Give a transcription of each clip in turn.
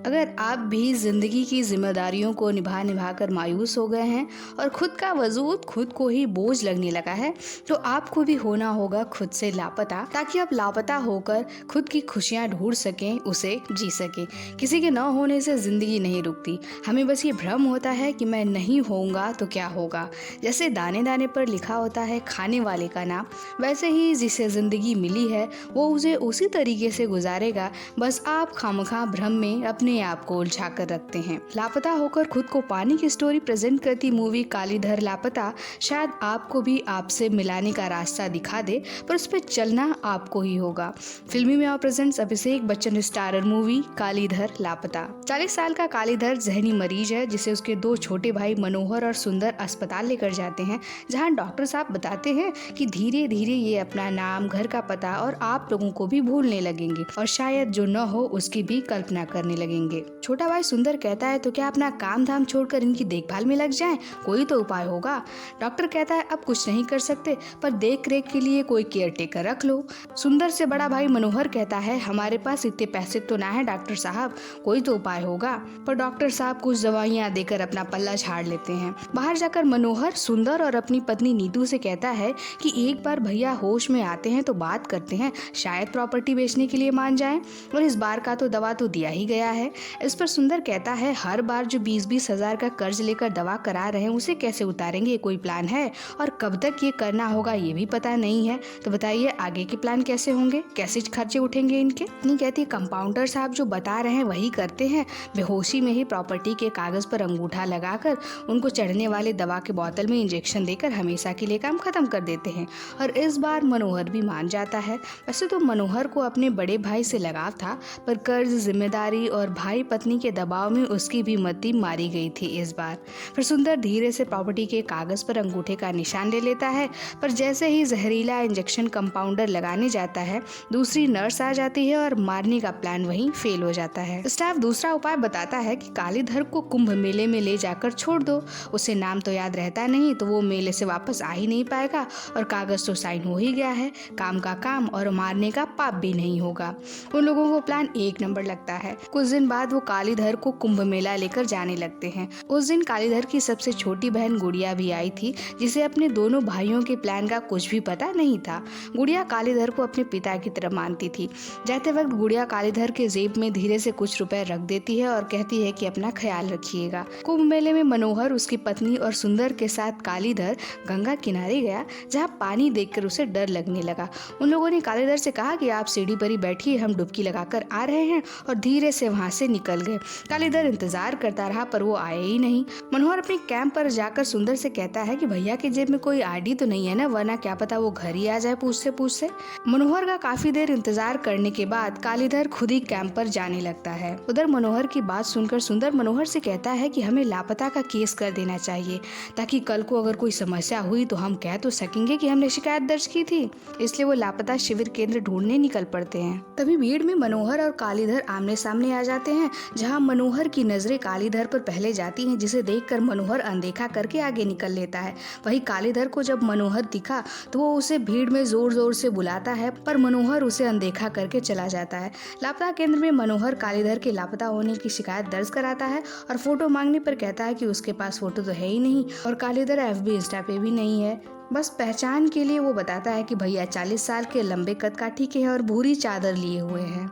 अगर आप भी जिंदगी की जिम्मेदारियों को निभा निभा कर मायूस हो गए हैं और खुद का वजूद खुद को ही बोझ लगने लगा है, तो आपको भी होना होगा खुद से लापता, ताकि आप लापता होकर खुद की खुशियां ढूंढ सकें, उसे जी सकें। किसी के न होने से जिंदगी नहीं रुकती, हमें बस ये भ्रम होता है कि मैं नहीं होऊंगा तो क्या होगा। जैसे दाने दाने पर लिखा होता है खाने वाले का नाम, वैसे ही जिसे जिंदगी मिली है वो उसे उसी तरीके से गुजारेगा। बस आप खामखा भ्रम में अपने आप को उलझा कर रखते हैं। लापता होकर खुद को पाने की स्टोरी प्रेजेंट करती मूवी कालीधर लापता शायद आपको भी आपसे मिलाने का रास्ता दिखा दे, पर उस पर चलना आपको ही होगा। फिल्मी में presents Abhishek Bachchan starrer movie Kalidhar लापता। 40 साल का कालीधर जहनी मरीज है, जिसे उसके 2 छोटे भाई मनोहर और सुंदर अस्पताल लेकर जाते हैं, जहां डॉक्टर साहब बताते हैं कि धीरे धीरे ये अपना नाम, घर का पता और आप लोगों को भी भूलने लगेंगे और शायद जो न हो उसकी भी कल्पना करने लगेंगे। छोटा भाई सुंदर कहता है, तो क्या अपना काम धाम छोड़कर इनकी देखभाल में लग जाएं? कोई तो उपाय होगा। डॉक्टर कहता है, अब कुछ नहीं कर सकते, पर देख रेख के लिए कोई केयर टेकर रख लो। सुंदर से बड़ा भाई मनोहर कहता है, हमारे पास इतने पैसे तो ना है डॉक्टर साहब, कोई तो उपाय होगा। पर डॉक्टर साहब कुछ दवाइयाँ देकर अपना पल्ला झाड़ लेते हैं। बाहर जाकर मनोहर सुंदर और अपनी पत्नी नीतू से कहता है कि एक बार भैया होश में आते हैं तो बात करते हैं, शायद प्रॉपर्टी बेचने के लिए मान जाएं, और इस बार का तो दवा तो दिया ही गया है। इस पर सुंदर कहता है, हर बार जो 20-20 हजार का कर्ज लेकर दवा करा रहे हैं उसे कैसे उतारेंगे, कोई प्लान है? और कब तक ये करना होगा ये भी पता नहीं है, तो बताइए आगे के प्लान कैसे होंगे, कैसे खर्चे उठेंगे इनके? नहीं कहती, कंपाउंडर साहब जो बता रहे हैं वही करते हैं। बेहोशी में ही प्रॉपर्टी के कागज पर अंगूठा लगाकर उनको चढ़ने वाले दवा के बोतल में इंजेक्शन देकर हमेशा के लिए काम खत्म कर देते हैं। और इस बार मनोहर भी मान जाता है। वैसे तो मनोहर को अपने बड़े भाई से लगाव था, पर कर्ज, जिम्मेदारी और भाई पत्नी के दबाव में उसकी भी मति मारी गई थी इस बार। फिर सुंदर धीरे से प्रॉपर्टी के कागज पर अंगूठे का निशान ले लेता है, पर जैसे ही जहरीला इंजेक्शन कंपाउंडर लगाने जाता है, दूसरी नर्स आ जाती है और मारने का प्लान वहीं फेल हो जाता है। स्टाफ दूसरा उपाय बताता है कि कालीधर को कुंभ मेले में ले जाकर छोड़ दो, उसे नाम तो याद रहता नहीं, तो वो मेले से वापस आ ही नहीं पाएगा और कागज तो साइन हो ही गया है, काम का काम और मारने का पाप भी नहीं होगा। उन लोगों को प्लान एक नंबर लगता है। कुछ दिन बाद वो कालीधर को कुंभ मेला लेकर जाने लगते हैं। उस दिन कालीधर की सबसे छोटी बहन गुड़िया भी आई थी, जिसे अपने दोनों भाइयों के प्लान का कुछ भी पता नहीं था। गुड़िया कालीधर को अपने पिता की तरह मानती थी। जाते वक्त गुड़िया कालीधर के जेब में धीरे से कुछ रुपए रख देती है और कहती है कि अपना ख्याल रखिएगा। कुंभ मेले में मनोहर, उसकी पत्नी और सुंदर के साथ कालीधर गंगा किनारे गया, जहाँ पानी देखकर उसे डर लगने लगा। उन लोगों ने कालीधर से कहा कि आप सीढ़ी पर ही बैठिए, हम डुबकी लगाकर आ रहे हैं, और धीरे से वहां से निकल गए। कालीधर इंतजार करता रहा, पर वो आए ही नहीं। मनोहर अपने कैंप पर जाकर सुंदर से कहता है कि भैया की जेब में कोई आईडी तो नहीं है ना, वरना क्या पता वो घर ही आ जाए पूछते पूछते। मनोहर का काफी देर इंतजार करने के बाद कालीधर खुद ही कैंप पर जाने लगता है। उधर मनोहर की बात सुनकर सुंदर मनोहर से कहता है कि हमें लापता का केस कर देना चाहिए, ताकि कल को अगर कोई समस्या हुई तो हम कह तो सकेंगे कि हमने शिकायत दर्ज की थी। इसलिए वो लापता शिविर केंद्र ढूंढने निकल पड़ते हैं। तभी भीड़ में मनोहर और कालीधर आमने सामने आ जाते हैं, जहां मनोहर की नजरें कालीधर पर पहले जाती हैं, जिसे देखकर मनोहर अनदेखा करके आगे निकल लेता है। वही कालीधर को जब मनोहर दिखा तो वो उसे भीड़ में जोर जोर से बुलाता है, पर मनोहर उसे अनदेखा करके चला जाता है। लापता केंद्र में मनोहर कालीधर के लापता होने की शिकायत दर्ज कराता है और फोटो मांगने पर कहता है कि उसके पास फोटो तो है ही नहीं और कालीधर FB इंस्टा पे भी नहीं है। बस पहचान के लिए वो बताता है कि भैया 40 साल के, लंबे कदकाठी के हैं और भूरी चादर लिए हुए हैं,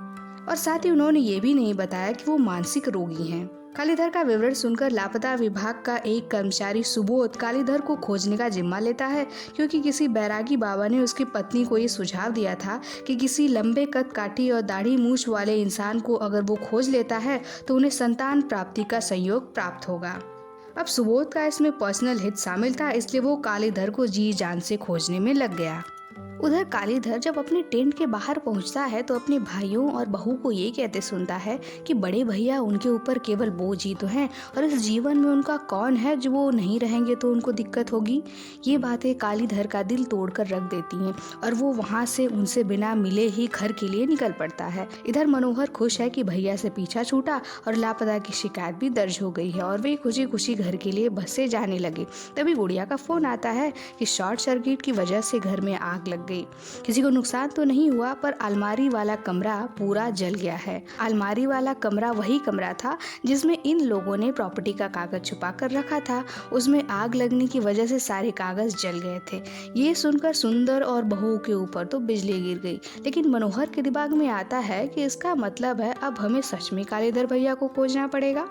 और साथ ही उन्होंने ये भी नहीं बताया कि वो मानसिक रोगी हैं। कालीधर का विवरण सुनकर लापता विभाग का एक कर्मचारी सुबोध कालीधर को खोजने का जिम्मा लेता है, क्योंकि किसी बैरागी बाबा ने उसकी पत्नी को ये सुझाव दिया था कि किसी लंबे कद काठी और दाढ़ी मूछ वाले इंसान को अगर वो खोज लेता है तो उन्हें संतान प्राप्ति का संयोग प्राप्त होगा। अब सुबोध का इसमें पर्सनल हित शामिल था, इसलिए वो कालीधर को जी जान से खोजने में लग गया। उधर कालीधर जब अपने टेंट के बाहर पहुंचता है तो अपने भाइयों और बहू को ये कहते सुनता है कि बड़े भैया उनके ऊपर केवल बोझ ही तो हैं, और इस जीवन में उनका कौन है जो वो नहीं रहेंगे तो उनको दिक्कत होगी। ये बातें कालीधर का दिल तोड़कर रख देती हैं और वो वहाँ से उनसे बिना मिले ही घर के लिए निकल पड़ता है। इधर मनोहर खुश है कि भैया से पीछा छूटा और लापता की शिकायत भी दर्ज हो गई है, और वे खुशी खुशी घर के लिए बस से जाने लगे। तभी गुड़िया का फोन आता है कि शॉर्ट सर्किट की वजह से घर में आग लग लग गई। किसी को नुकसान तो नहीं हुआ, पर अलमारी वाला कमरा पूरा जल गया है। अलमारी वाला कमरा वही कमरा था जिसमें इन लोगों ने प्रॉपर्टी का कागज छुपा कर रखा था। उसमें आग लगने की वजह से सारे कागज जल गए थे। ये सुनकर सुंदर और बहू के ऊपर तो बिजली गिर गई, लेकिन मनोहर के दिमाग में आता है कि इसका मतलब है अब हमें सच में कालीधर भैया को खोजना पड़ेगा।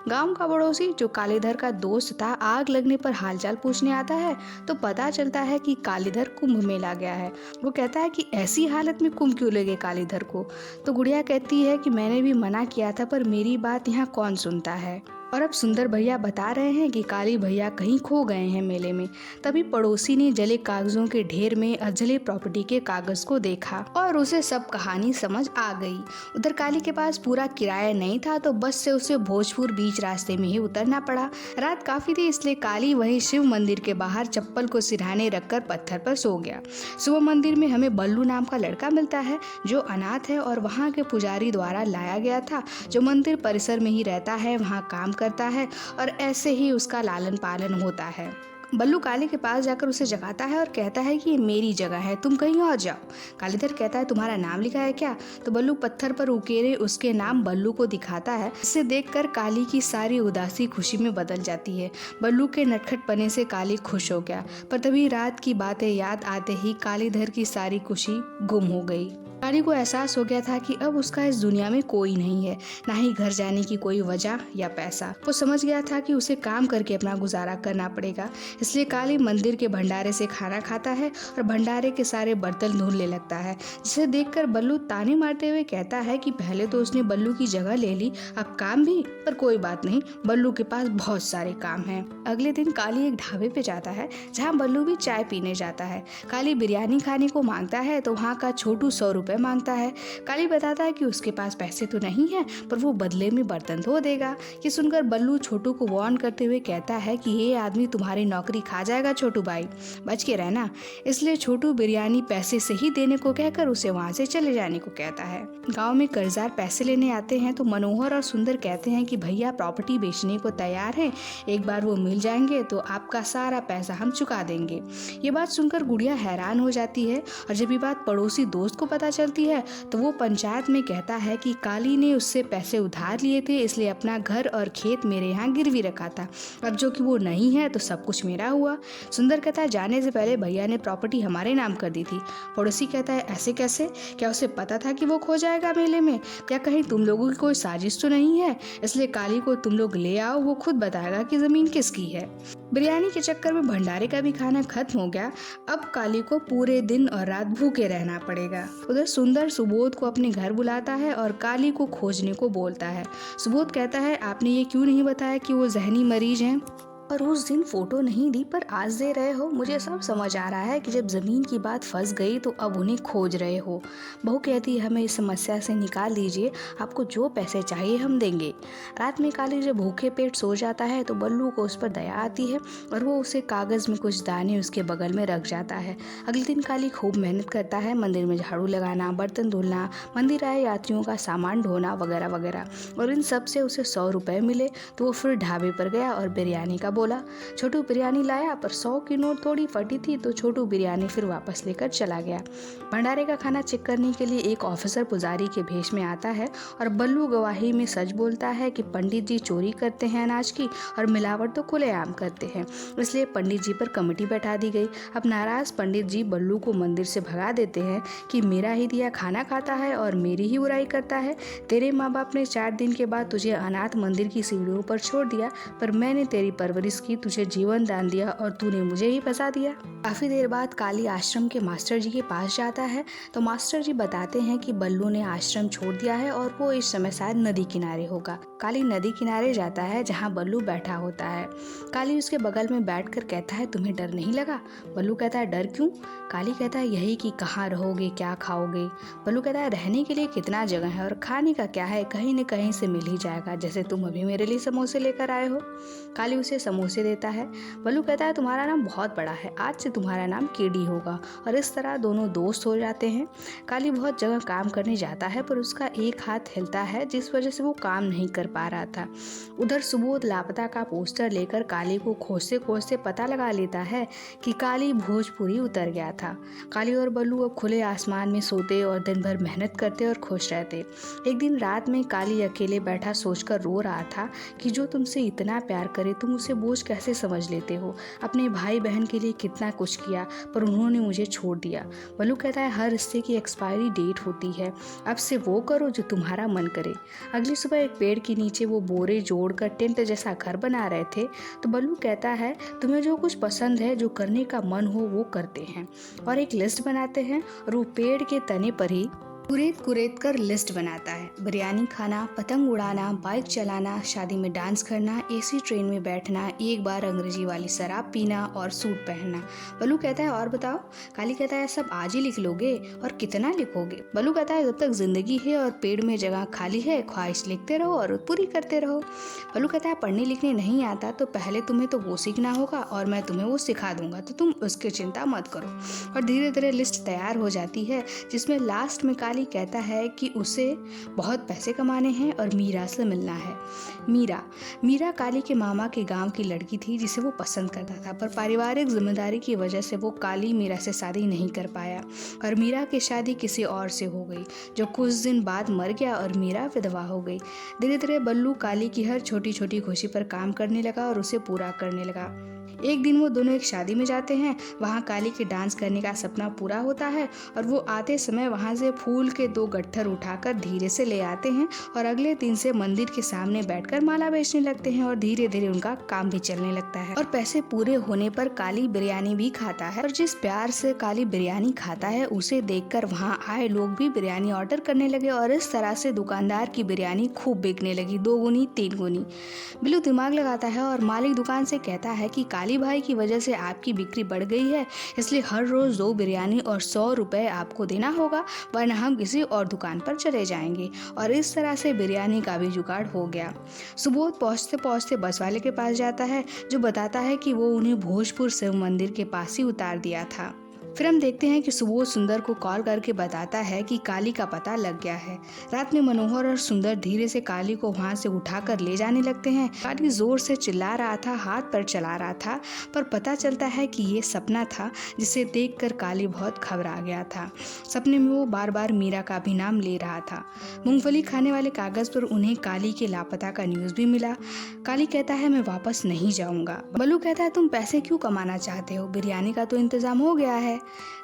गांव का पड़ोसी जो कालीधर का दोस्त था आग लगने पर हालचाल पूछने आता है तो पता चलता है कि कालीधर कुंभ मेला गया है। वो कहता है कि ऐसी हालत में कुंभ क्यों लगे कालीधर को। तो गुड़िया कहती है कि मैंने भी मना किया था, पर मेरी बात यहाँ कौन सुनता है। और अब सुंदर भैया बता रहे हैं कि काली भैया कहीं खो गए हैं मेले में। तभी पड़ोसी ने जले कागजों के ढेर में अजले प्रॉपर्टी के कागज को देखा और उसे सब कहानी समझ आ गई। उधर काली के पास पूरा किराया नहीं था, तो बस से उसे भोजपुर बीच रास्ते में ही उतरना पड़ा। रात काफी थी, इसलिए काली वहीं शिव मंदिर के बाहर चप्पल को सिरहाने रखकर पत्थर पर सो गया। सुबह मंदिर में हमें बल्लू नाम का लड़का मिलता है जो अनाथ है और वहाँ के पुजारी द्वारा लाया गया था, जो मंदिर परिसर में ही रहता है, वहाँ काम करता है और ऐसे ही उसका लालन पालन होता है। बल्लू काली के पास जाकर उसे जगाता है और कहता है कि ये मेरी जगह है, तुम कहीं और जाओ। कालीधर कहता है तुम्हारा नाम लिखा है क्या? तो बल्लू पत्थर पर उकेरे उसके नाम बल्लू को दिखाता है। इसे देखकर काली की सारी उदासी खुशी में बदल जाती है। बल्लू के नटखटपने से काली खुश हो गया, पर तभी रात की बातें याद आते ही कालीधर की सारी खुशी गुम हो गई। काली को एहसास हो गया था कि अब उसका इस दुनिया में कोई नहीं है, ना ही घर जाने की कोई वजह या पैसा। वो समझ गया था कि उसे काम करके अपना गुजारा करना पड़ेगा, इसलिए काली मंदिर के भंडारे से खाना खाता है और भंडारे के सारे बर्तन धुलने लगता है, जिसे देखकर बल्लू ताने मारते हुए कहता है कि पहले तो उसने बल्लू की जगह ले ली, अब काम भी। पर कोई बात नहीं, बल्लू के पास बहुत सारे काम हैं। अगले दिन काली एक ढाबे पे जाता है जहाँ बल्लू भी चाय पीने जाता है। काली बिरयानी खाने को मांगता है तो वहाँ का छोटू 100 रुपए मांगता है। काली बताता है कि उसके पास पैसे तो नहीं है, पर वो बदले में बर्तन धो देगा। ये सुनकर बल्लू छोटू को वार्न करते हुए कहता है कि ये आदमी तुम्हारी नौकरी खा जाएगा छोटू भाई, बच के रहना। इसलिए छोटू बिरयानी पैसे से ही देने को कहकर उसे वहाँ से चले जाने को कहता है। गाँव में कर्जदार पैसे लेने आते हैं तो मनोहर और सुंदर कहते हैं कि भैया प्रॉपर्टी बेचने को तैयार है, एक बार वो मिल जाएंगे तो आपका सारा पैसा हम चुका देंगे। ये बात सुनकर गुड़िया हैरान हो जाती है, और जब ये बात पड़ोसी दोस्त को पता चलती है तो वो पंचायत में कहता है कि काली ने उससे पैसे उधार लिए थे, इसलिए अपना घर और खेत मेरे यहाँ गिरवी रखा था। अब जो कि वो नहीं है तो सब कुछ मेरा हुआ। सुंदर कहता है जाने से पहले भैया ने प्रॉपर्टी हमारे नाम कर दी थी। पड़ोसी कहता है ऐसे कैसे? क्या उसे पता था कि वो खो जाएगा मेले में? क्या कहीं तुम लोगों की कोई साजिश तो नहीं है? इसलिए काली को तुम लोग ले आओ, वो खुद बताएगा कि जमीन किसकी है। बिरयानी के चक्कर में भंडारे का भी खाना खत्म हो गया। अब काली को पूरे दिन और रात भूखे रहना पड़ेगा। उधर सुंदर सुबोध को अपने घर बुलाता है और काली को खोजने को बोलता है। सुबोध कहता है आपने ये क्यों नहीं बताया कि वो जहनी मरीज हैं और उस दिन फोटो नहीं दी, पर आज दे रहे हो। मुझे सब समझ आ रहा है कि जब जमीन की बात फंस गई तो अब उन्हें खोज रहे हो। बहू कहती है हमें इस समस्या से निकाल दीजिए, आपको जो पैसे चाहिए हम देंगे। रात में काली जब भूखे पेट सो जाता है तो बल्लू को उस पर दया आती है और वो उसे कागज में कुछ दाने उसके बगल में रख जाता है। अगले दिन काली खूब मेहनत करता है, मंदिर में झाड़ू लगाना, बर्तन धुलना, मंदिर आए यात्रियों का सामान ढोना वगैरह वगैरह, और इन सब से उसे 100 रुपए मिले। तो वो फिर ढाबे पर गया और बिरयानी का बोला। छोटू बिरयानी लाया, पर 100 की नोट थोड़ी फटी थी तो छोटू बिरयानी फिर वापस लेकर चला गया। भंडारे का खाना चेक करने के लिए एक ऑफिसर पुजारी के भेष में आता है और बल्लू गवाही में सच बोलता है कि पंडित जी चोरी करते हैं अनाज की और मिलावट तो खुलेआम करते हैं, इसलिए पंडित जी पर कमेटी बैठा दी गई। अब नाराज पंडित जी बल्लू को मंदिर से भगा देते हैं कि मेरा ही दिया खाना खाता है और मेरी ही बुराई करता है। तेरे माँ बाप ने 4 दिन के बाद तुझे अनाथ मंदिर की सीढ़ियों पर छोड़ दिया, पर मैंने तेरी परवरिश की, तुझे जीवन दान दिया और तूने मुझे ही फंसा दिया। काफी देर बाद काली आश्रम के मास्टर जी के पास जाता है तो मास्टर जी बताते हैं कि बल्लू ने आश्रम छोड़ दिया है और वो इस समय शायद नदी किनारे होगा। काली नदी किनारे जाता है जहाँ बल्लू बैठा होता है। काली उसके बगल में बैठकर कहता है तुम्हें डर नहीं लगा? बल्लू कहता है डर क्यों? काली कहता है यही कि कहाँ रहोगे, क्या खाओगे? बल्लू कहता है रहने के लिए कितना जगह है और खाने का क्या है, कहीं न कहीं से मिल ही जाएगा, जैसे तुम अभी मेरे लिए समोसे लेकर आए हो। काली उसे समोसे देता है। बल्लू कहता है तुम्हारा नाम बहुत बड़ा है, आज से तुम्हारा नाम केडी होगा। और इस तरह दोनों दोस्त हो जाते हैं। काली बहुत जगह काम करने जाता है पर उसका एक हाथ हिलता है जिस वजह से वो काम नहीं कर पा रहा था। उधर सुबोध लापता का पोस्टर लेकर काली को खोजते खोजते पता लगा लेता है कि काली भोजपुरी उतर गया था। काली और बल्लू अब खुले आसमान में सोते और दिन भर मेहनत करते और खुश रहते। एक दिन रात में काली अकेले बैठा सोचकर रो रहा था कि जो तुमसे इतना प्यार करे तुम उसे बोझ कैसे समझ लेते हो। अपने भाई बहन के लिए कितना कुछ किया पर उन्होंने मुझे छोड़ दिया। बल्लू कहता है हर रिश्ते की एक्सपायरी डेट होती है, अब से वो करो जो तुम्हारा मन करे। अगली सुबह एक पेड़ के नीचे वो बोरे जोड़कर टेंट जैसा घर बना रहे थे तो बल्लू कहता है तुम्हें जो कुछ पसंद है, जो करने का मन हो वो करते हैं। और एक लिस्ट बनाते हैं और वो पेड़ के तने पर ही कुरेद कुरेद कर लिस्ट बनाता है। बिरयानी खाना, पतंग उड़ाना, बाइक चलाना, शादी में डांस करना, एसी ट्रेन में बैठना, एक बार अंग्रेजी वाली शराब पीना और सूट पहनना। बल्लू कहता है और बताओ। काली कहता है सब आज ही लिख लोगे? और कितना लिखोगे? बल्लू कहता है जब तक जिंदगी है और पेड़ में जगह खाली है ख्वाहिश लिखते रहो और पूरी करते रहो। बल्लू कहता है पढ़ने लिखने नहीं आता तो पहले तुम्हें तो वो सीखना होगा और मैं तुम्हें वो सिखा दूंगा, तो तुम उसकी चिंता मत करो। और धीरे धीरे लिस्ट तैयार हो जाती है जिसमें लास्ट में काली कहता है कि उसे बहुत पैसे कमाने हैं और मीरा से मिलना है। मीरा काली के मामा के गांव की लड़की थी जिसे वो पसंद करता था, पर पारिवारिक जिम्मेदारी की वजह से वो काली मीरा से शादी नहीं कर पाया और मीरा की शादी किसी और से हो गई जो कुछ दिन बाद मर गया और मीरा विधवा हो गई। धीरे धीरे बल्लू काली की हर छोटी छोटी खुशी पर काम करने लगा और उसे पूरा करने लगा। एक दिन वो दोनों एक शादी में जाते हैं। वहाँ काली के डांस करने का सपना पूरा होता है और वो आते समय वहाँ से फूल के 2 गट्ठर उठाकर धीरे से ले आते हैं और अगले दिन से मंदिर के सामने बैठकर माला बेचने लगते हैं और धीरे धीरे उनका काम भी चलने लगता है। और पैसे पूरे होने पर काली बिरयानी भी खाता है और जिस प्यार से काली बिरयानी खाता है उसे देखकर वहाँ आए लोग भी बिरयानी ऑर्डर करने लगे और इस तरह से दुकानदार की बिरयानी खूब बिकने लगी, 2 गुनी 3 गुनी। बिल्लू दिमाग लगाता है और मालिक दुकान से कहता है कि काली भाई की वजह से आपकी बिक्री बढ़ गई है, इसलिए हर रोज 2 बिरयानी और 100 रुपए आपको देना होगा वरना हम किसी और दुकान पर चले जाएंगे। और इस तरह से बिरयानी का भी जुगाड़ हो गया। सुबोध पहुंचते पहुंचते बस वाले के पास जाता है जो बताता है कि वो उन्हें भोजपुर शिव मंदिर के पास ही उतार दिया था। फिर हम देखते हैं कि सुबोध सुंदर को कॉल करके बताता है कि काली का पता लग गया है। रात में मनोहर और सुंदर धीरे से काली को वहां से उठाकर ले जाने लगते हैं। काली जोर से चिल्ला रहा था, हाथ पर चला रहा था, पर पता चलता है कि ये सपना था जिसे देखकर काली बहुत घबरा गया था। सपने में वो बार बार मीरा का भी नाम ले रहा था। मूंगफली खाने वाले कागज पर उन्हें काली के लापता का न्यूज भी मिला। काली कहता है मैं वापस नहीं जाऊंगा। बल्लू कहता है तुम पैसे क्यों कमाना चाहते हो, बिरयानी का तो इंतजाम हो गया है।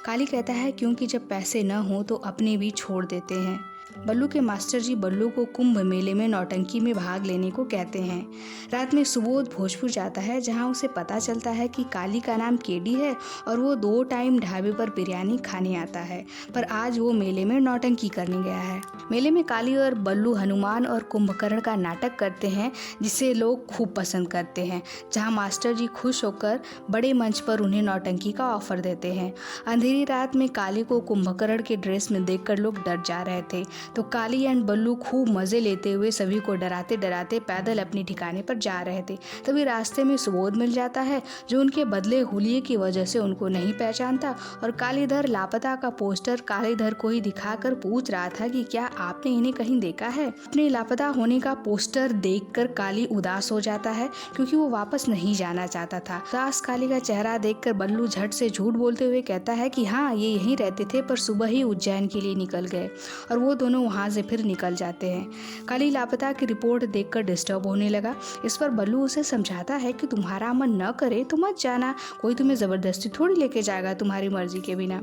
काली कहता है क्योंकि जब पैसे न हो तो अपने भी छोड़ देते हैं। बल्लू के मास्टर जी बल्लू को कुंभ मेले में नौटंकी में भाग लेने को कहते हैं। रात में सुबोध भोजपुर जाता है जहां उसे पता चलता है कि काली का नाम केडी है और वो 2 टाइम ढाबे पर बिरयानी खाने आता है, पर आज वो मेले में नौटंकी करने गया है। मेले में काली और बल्लू हनुमान और कुंभकर्ण का नाटक करते हैं जिसे लोग खूब पसंद करते हैं, जहाँ मास्टर जी खुश होकर बड़े मंच पर उन्हें नौटंकी का ऑफर देते हैं। अंधेरी रात में काली को कुंभकर्ण के ड्रेस में देखकर लोग डर जा रहे थे, तो काली एंड बल्लू खूब मजे लेते हुए सभी को डराते डराते पैदल अपने ठिकाने पर जा रहे थे। तभी रास्ते में सुबोध मिल जाता है जो उनके बदले हुलिये की वजह से उनको नहीं पहचानता और कालीधर लापता का पोस्टर कालीधर को ही दिखाकर पूछ रहा था कि क्या आपने इन्हें कहीं देखा है। अपने लापता होने का पोस्टर देखकर काली उदास हो जाता है क्योंकि वो वापस नहीं जाना चाहता था। उदास काली का चेहरा देखकर बल्लू झट से झूठ बोलते हुए कहता है कि हाँ ये यहीं रहते थे पर सुबह ही उज्जैन के लिए निकल गए, और वो दोनों वहाँ से फिर निकल जाते हैं। काली लापता की रिपोर्ट देखकर डिस्टर्ब होने लगा। इस पर बल्लू उसे समझाता है कि तुम्हारा मन न करे तो मत जाना, कोई तुम्हें जबरदस्ती थोड़ी लेके जाएगा तुम्हारी मर्जी के बिना।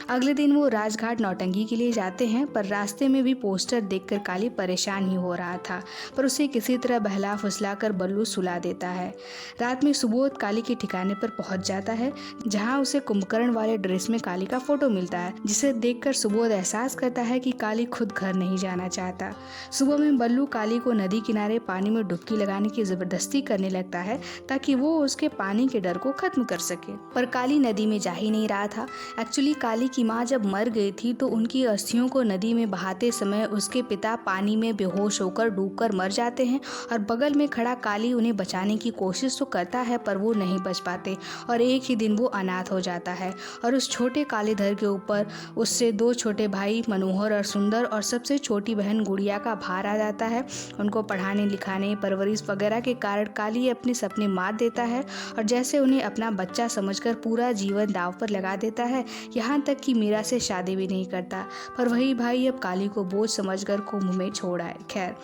अगले दिन वो राजघाट नौटंकी के लिए जाते हैं, पर रास्ते में भी पोस्टर देखकर काली परेशान ही हो रहा था, पर उसे किसी तरह बहला फुसला कर बल्लू सुला देता है। रात में सुबोध काली के ठिकाने पर पहुंच जाता है जहाँ उसे कुंभकर्ण वाले ड्रेस में काली का फोटो मिलता है, जिसे देखकर सुबोध एहसास करता है कि काली खुद घर नहीं जाना चाहता। सुबह में बल्लू काली को नदी किनारे पानी में डुबकी लगाने की जबरदस्ती करने लगता है ताकि वो उसके पानी के डर को खत्म कर सके, पर काली नदी में जा ही नहीं रहा था। एक्चुअली काली की माँ जब मर गई थी तो उनकी अस्थियों को नदी में बहाते समय उसके पिता पानी में बेहोश होकर डूबकर मर जाते हैं और बगल में खड़ा काली उन्हें बचाने की कोशिश तो करता है पर वो नहीं बच पाते और एक ही दिन वो अनाथ हो जाता है। और उस छोटे कालीधर के ऊपर उससे 2 छोटे भाई मनोहर और सुंदर और सबसे छोटी बहन गुड़िया का भार आ जाता है। उनको पढ़ाने लिखाने परवरिश वगैरह के कारण काली अपने सपने मार देता है और जैसे उन्हें अपना बच्चा समझकर पूरा जीवन दांव पर लगा देता है, यहाँ तक कि मीरा से शादी भी नहीं करता। पर वही भाई अब काली को बोझ समझकर कुंभ में छोड़ आए। खैर,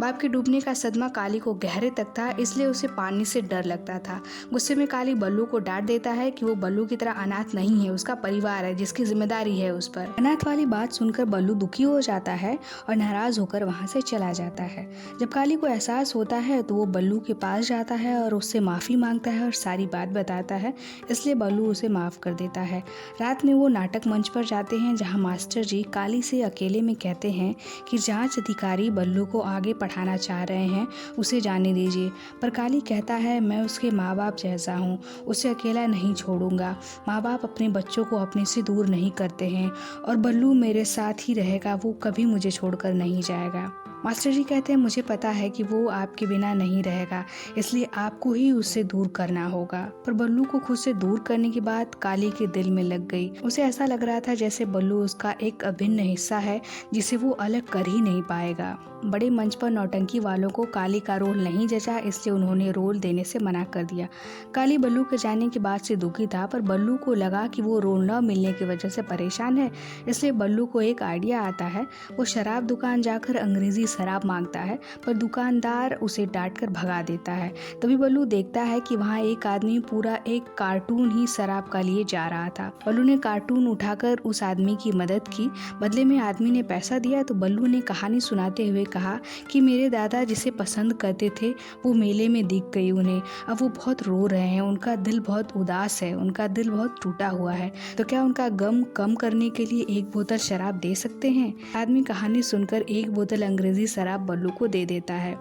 बाप के डूबने का सदमा काली को गहरे तक था, इसलिए उसे पानी से डर लगता था। गुस्से में काली बल्लू को डांट देता है कि वो बल्लू की तरह अनाथ नहीं है, उसका परिवार है जिसकी जिम्मेदारी है उस पर। अनाथ वाली बात सुनकर बल्लू दुखी हो जाता है और नाराज होकर वहाँ से चला जाता है। जब काली को एहसास होता है तो वो बल्लू के पास जाता है और उससे माफ़ी मांगता है और सारी बात बताता है, इसलिए बल्लू उसे माफ़ कर देता है। रात में वो नाटक मंच पर जाते हैं जहाँ मास्टर जी काली से अकेले में कहते हैं कि जांच अधिकारी बल्लू को आगे पढ़ाना चाह रहे हैं, उसे जाने दीजिए। पर काली कहता है मैं उसके माँ बाप जैसा हूँ, उसे अकेला नहीं छोड़ूंगा। माँ बाप अपने बच्चों को अपने से दूर नहीं करते हैं और बल्लू मेरे साथ ही रहेगा, वो कभी मुझे छोड़कर नहीं जाएगा। मास्टर जी कहते हैं मुझे पता है कि वो आपके बिना नहीं रहेगा, इसलिए आपको ही उससे दूर करना होगा। पर बल्लू को खुद से दूर करने की बात काली के दिल में लग गई। उसे ऐसा लग रहा था जैसे बल्लू उसका एक अभिन्न हिस्सा है जिसे वो अलग कर ही नहीं पाएगा। बड़े मंच पर नौटंकी वालों को काली का रोल नहीं जचा, इसलिए उन्होंने रोल देने से मना कर दिया। काली बल्लू के जाने की बात से दुखी था, पर बल्लू को लगा कि वो रोल न मिलने की वजह से परेशान है, इसलिए बल्लू को एक आइडिया आता है। वो शराब दुकान जाकर अंग्रेजी शराब मांगता है, पर दुकानदार उसे डांट कर भगा देता है। तभी बल्लू देखता है कि वहाँ एक आदमी पूरा एक कार्टून ही शराब का लिए जा रहा था। बल्लू ने कार्टून उठाकर उस आदमी की मदद की। बदले में आदमी ने पैसा दिया तो बल्लू ने कहानी सुनाते हुए कहा कि मेरे दादा जिसे पसंद करते थे वो मेले में दिख गई उन्हें, अब वो बहुत रो रहे हैं, उनका दिल बहुत उदास है, उनका दिल बहुत टूटा हुआ है, तो क्या उनका गम कम करने के लिए 1 बोतल शराब दे सकते हैं। आदमी कहानी सुनकर 1 बोतल अंग्रेजी शराब बल्लू को दे देता है।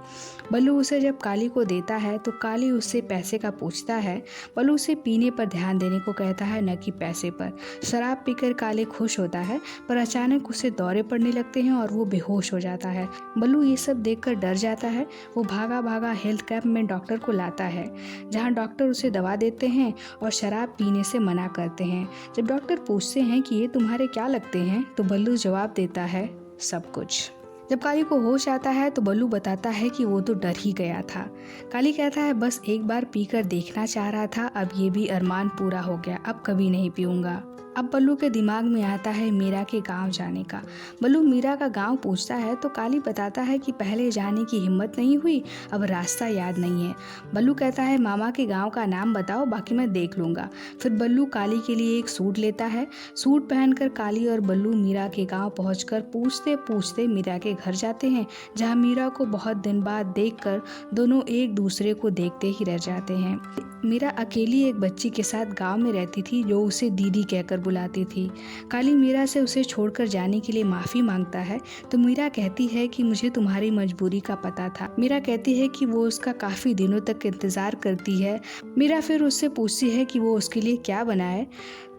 बल्लू उसे जब काली को देता है तो काली उससे पैसे का पूछता है। बल्लू उसे पीने पर ध्यान देने को कहता है, न कि पैसे पर। शराब पीकर काली खुश होता है, पर अचानक उसे दौरे पड़ने लगते हैं और वो बेहोश हो जाता है। बल्लू ये सब देखकर डर जाता है। वो भागा भागा हेल्थ कैंप में डॉक्टर को लाता है, जहाँ डॉक्टर उसे दवा देते हैं और शराब पीने से मना करते हैं। जब डॉक्टर पूछते हैं कि ये तुम्हारे क्या लगते हैं, तो बल्लू जवाब देता है, सब कुछ। जब काली को होश आता है तो बल्लू बताता है कि वो तो डर ही गया था। काली कहता है बस एक बार पीकर देखना चाह रहा था, अब ये भी अरमान पूरा हो गया, अब कभी नहीं पीऊंगा। अब बल्लू के दिमाग में आता है मीरा के गांव जाने का। बल्लू मीरा का गांव पूछता है तो काली बताता है कि पहले जाने की हिम्मत नहीं हुई, अब रास्ता याद नहीं है। बल्लू कहता है मामा के गांव का नाम बताओ, बाकी मैं देख लूँगा। फिर बल्लू काली के लिए एक सूट लेता है। सूट पहनकर काली और बल्लू मीरा के गाँव पहुँचकर पूछते पूछते मीरा के घर जाते हैं, जहाँ मीरा को बहुत दिन बाद देखकर दोनों एक दूसरे को देखते ही रह जाते हैं। मीरा अकेली एक बच्ची के साथ गांव में रहती थी जो उसे दीदी कहकर बुलाती थी। काली मीरा से उसे छोड़कर जाने के लिए माफ़ी मांगता है तो मीरा कहती है कि मुझे तुम्हारी मजबूरी का पता था। मीरा कहती है कि वो उसका काफ़ी दिनों तक इंतज़ार करती है। मीरा फिर उससे पूछती है कि वो उसके लिए क्या बनाए,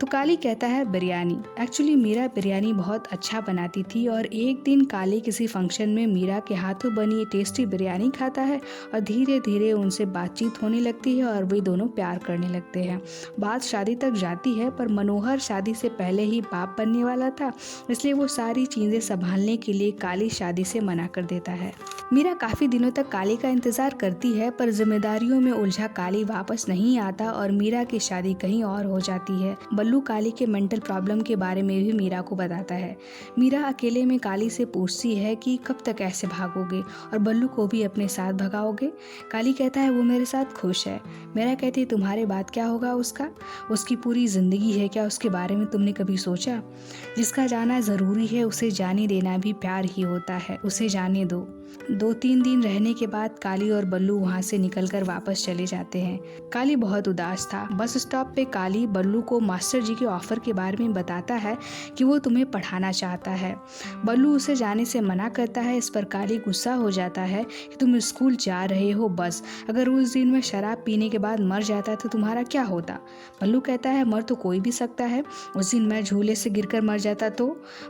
तो काली कहता है बिरयानी। एक्चुअली मीरा बिरयानी बहुत अच्छा बनाती थी और एक दिन काली किसी फंक्शन में मीरा के हाथों बनी टेस्टी बिरयानी खाता है और धीरे धीरे उनसे बातचीत होने लगती है और वे दोनों प्यार करने लगते हैं। बात शादी तक जाती है, पर मनोहर शादी से पहले ही बाप बनने वाला था, इसलिए वो सारी चीज़ें संभालने के लिए काली शादी से मना कर देता है। मीरा काफ़ी दिनों तक काली का इंतज़ार करती है, पर जिम्मेदारियों में उलझा काली वापस नहीं आता और मीरा की शादी कहीं और हो जाती है। बल्लू काली के मेंटल प्रॉब्लम के बारे में भी मीरा को बताता है। मीरा अकेले में काली से पूछती है कि कब तक ऐसे भागोगे और बल्लू को भी अपने साथ भगाओगे। काली कहता है वो मेरे साथ खुश है। मीरा कहती है तुम्हारे बाद क्या होगा उसका, उसकी पूरी ज़िंदगी है, क्या उसके बारे में तुमने कभी सोचा। जिसका जाना ज़रूरी है उसे जाने देना भी प्यार ही होता है, उसे जाने दो। 2-3 दिन रहने के बाद काली और बल्लू वहाँ से निकलकर वापस चले जाते हैं। काली बहुत उदास था। बस स्टॉप पे काली बल्लू को मास्टर जी के ऑफर के बारे में बताता है कि वो तुम्हें पढ़ाना चाहता है। बल्लू उसे जाने से मना करता है। इस पर काली गुस्सा हो जाता है कि तुम स्कूल जा रहे हो बस, अगर उस दिन में शराब पीने के बाद मर जाता तो तुम्हारा क्या होता। बल्लू कहता है मर तो कोई भी सकता है, उस दिन मैं झूले से गिरकर मर जाता तो।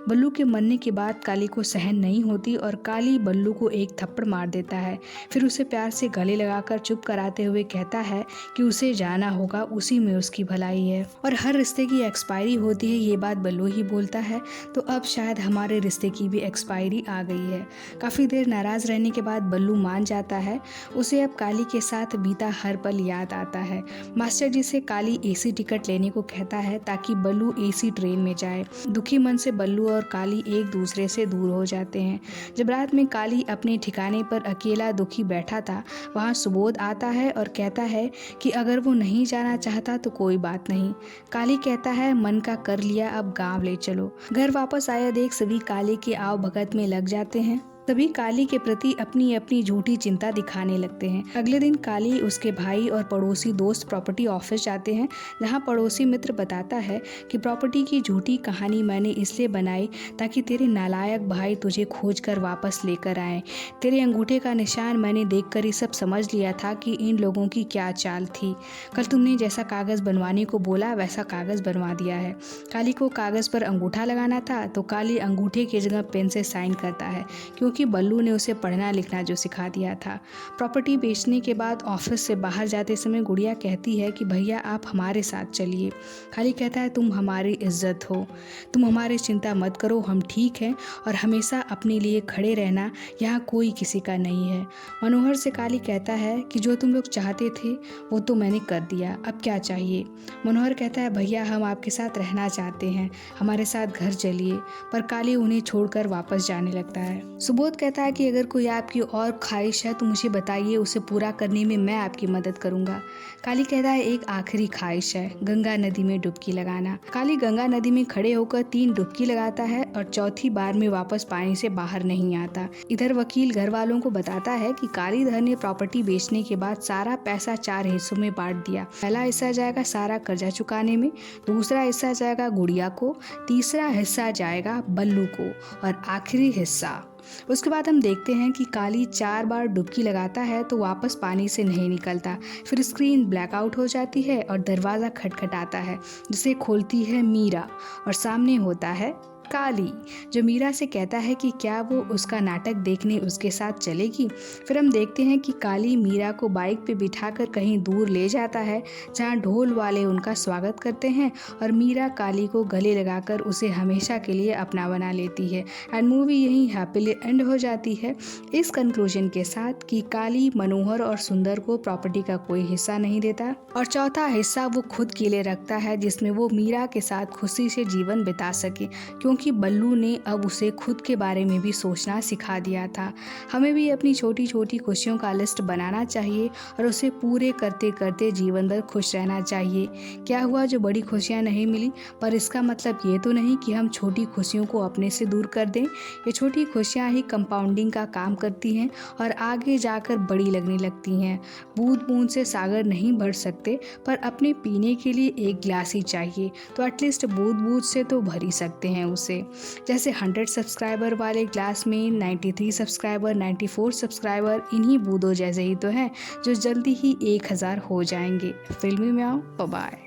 बल्लू के मरने के बाद काली को सहन नहीं होती और काली बल्लू को एक थप्पड़ मार देता है। फिर उसे प्यार से गले लगाकर चुप कराते हुए कहता है कि उसे जाना होगा, उसी में उसकी भलाई है और हर रिश्ते की एक्सपायरी होती है। ये बात बल्लू ही बोलता है। तो अब शायद हमारे रिश्ते की भी एक्सपायरी आ गई है। काफ़ी देर नाराज़ रहने के बाद बल्लू मान जाता है। उसे अब काली के साथ बीता हर पल याद आता है। मास्टर जी से काली एसी टिकट लेने को कहता है ताकि बल्लू एसी ट्रेन में जाए। दुखी मन से बल्लू और काली एक दूसरे से दूर हो जाते हैं। जब रात में काली अपने ठिकाने पर अकेला दुखी बैठा था, वहाँ सुबोध आता है और कहता है कि अगर वो नहीं जाना चाहता तो कोई बात नहीं। काली कहता है मन का कर लिया, अब गांव ले चलो। घर वापस आया देख सभी काली के आव भगत में लग जाते हैं। तभी काली के प्रति अपनी अपनी झूठी चिंता दिखाने लगते हैं। अगले दिन काली, उसके भाई और पड़ोसी दोस्त प्रॉपर्टी ऑफिस जाते हैं, जहां पड़ोसी मित्र बताता है कि प्रॉपर्टी की झूठी कहानी मैंने इसलिए बनाई ताकि तेरे नालायक भाई तुझे खोज कर वापस लेकर आए। तेरे अंगूठे का निशान मैंने देखकर ही सब समझ लिया था कि इन लोगों की क्या चाल थी। कल तुमने जैसा कागज़ बनवाने को बोला वैसा कागज़ बनवा दिया है। काली को कागज़ पर अंगूठा लगाना था तो काली अंगूठे की जगह पेन से साइन करता है, क्योंकि बल्लू ने उसे पढ़ना लिखना जो सिखा दिया था। प्रॉपर्टी बेचने के बाद ऑफिस से बाहर जाते समय गुड़िया कहती है कि भैया आप हमारे साथ चलिए। काली कहता है तुम हमारी इज्जत हो, तुम हमारी चिंता मत करो, हम ठीक हैं और हमेशा अपने लिए खड़े रहना, यहाँ कोई किसी का नहीं है। मनोहर से काली कहता है कि जो तुम लोग चाहते थे वो तो मैंने कर दिया, अब क्या चाहिए। मनोहर कहता है भैया हम आपके साथ रहना चाहते हैं, हमारे साथ घर चलिए। पर काली उन्हें छोड़कर वापस जाने लगता है। सुबोध कहता है कि अगर कोई आपकी और ख्वाहिश है तो मुझे बताइए, उसे पूरा करने में मैं आपकी मदद करूंगा। काली कहता है एक आखिरी ख्वाहिश है, गंगा नदी में डुबकी लगाना। काली गंगा नदी में खड़े होकर 3 डुबकी लगाता है और चौथी बार में वापस पानी से बाहर नहीं आता। इधर वकील घर वालों को बताता है कि कालीधर ने प्रॉपर्टी बेचने के बाद सारा पैसा 4 हिस्सों में बांट दिया। पहला हिस्सा जाएगा सारा कर्जा चुकाने में, दूसरा हिस्सा जाएगा गुड़िया को, तीसरा हिस्सा जाएगा बल्लू को और आखिरी हिस्सा। उसके बाद हम देखते हैं कि काली 4 बार डुबकी लगाता है तो वापस पानी से नहीं निकलता। फिर स्क्रीन ब्लैकआउट हो जाती है और दरवाज़ा खटखटाता है, जिसे खोलती है मीरा और सामने होता है काली, जो मीरा से कहता है कि क्या वो उसका नाटक देखने उसके साथ चलेगी। फिर हम देखते हैं कि काली मीरा को बाइक पे बिठाकर कहीं दूर ले जाता है, जहाँ ढोल वाले उनका स्वागत करते हैं और मीरा काली को गले लगाकर उसे हमेशा के लिए अपना बना लेती है। एंड मूवी यहीं हैप्पीली एंड हो जाती है, इस कंक्लूजन के साथ कि काली मनोहर और सुंदर को प्रॉपर्टी का कोई हिस्सा नहीं देता और चौथा हिस्सा वो खुद के लिए रखता है, जिसमें वो मीरा के साथ खुशी से जीवन बिता सके, क्योंकि बल्लू ने अब उसे खुद के बारे में भी सोचना सिखा दिया था। हमें भी अपनी छोटी छोटी खुशियों का लिस्ट बनाना चाहिए और उसे पूरे करते करते जीवन भर खुश रहना चाहिए। क्या हुआ जो बड़ी खुशियां नहीं मिली, पर इसका मतलब ये तो नहीं कि हम छोटी खुशियों को अपने से दूर कर दें। ये छोटी खुशियां ही कंपाउंडिंग का काम करती हैं और आगे जाकर बड़ी लगने लगती हैं। बूंद बूंद से सागर नहीं भर सकते, पर अपने पीने के लिए एक गिलास ही चाहिए, तो एटलीस्ट बूंद बूंद से तो भर ही सकते हैं उसे। जैसे 100 सब्सक्राइबर वाले ग्लास में 93 सब्सक्राइबर, 94 सब्सक्राइबर इन्हीं बूंदों जैसे ही तो हैं, जो जल्दी ही 1000 हो जाएंगे। फिल्मी में आओ, बाय।